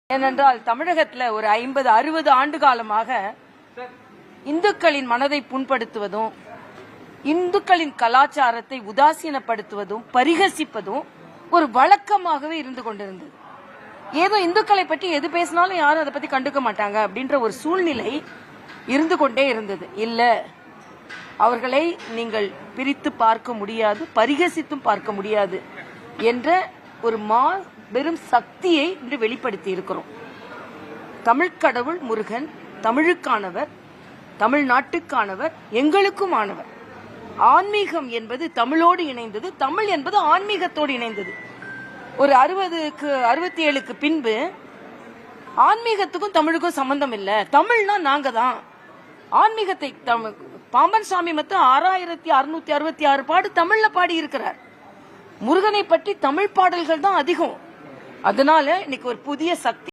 ஏனென்றால் தமிழகத்தில் ஒரு 50-60 ஆண்டு காலமாக இந்துக்களின் மனதை புண்படுத்துவதும் இந்துக்களின் கலாச்சாரத்தை உதாசீனப்படுத்துவதும் பரிகசிப்பதும் ஒரு வழக்கமாகவே இருந்து கொண்டிருந்தது. ஏதோ இந்துக்களை பற்றி எது பேசினாலும் யாரும் அதை பத்தி கண்டுக்க மாட்டாங்க அப்படின்ற ஒரு சூழ்நிலை இருந்து கொண்டே இருந்தது. இல்ல, அவர்களை நீங்கள் பிரித்து பார்க்க முடியாது, பரிகசித்தும் பார்க்க முடியாது என்ற ஒரு பெரும் சக்தியை இன்று வெளிப்படுத்தி இருக்கிறோம். தமிழ் கடவுள் முருகன் தமிழுக்கானவர், தமிழ்நாட்டுக்கானவர், எங்களுக்கும் ஆனவர். ஆன்மீகம் என்பது தமிழோடு இணைந்தது, தமிழ் என்பது ஆன்மீகத்தோடு இணைந்தது. ஒரு 67க்கு பின்பு ஆன்மீகத்துக்கும் தமிழுக்கும் சம்பந்தம் இல்லை, தமிழ்னா நாங்க தான். ஆன்மீகத்தை பாம்பன் சாமி மட்டும் 6666 பாடு தமிழ்ல பாடி இருக்கிறார். முருகனை பற்றி தமிழ் பாடல்கள் தான் அதிகம். அதனால இன்னைக்கு ஒரு புதிய சக்தி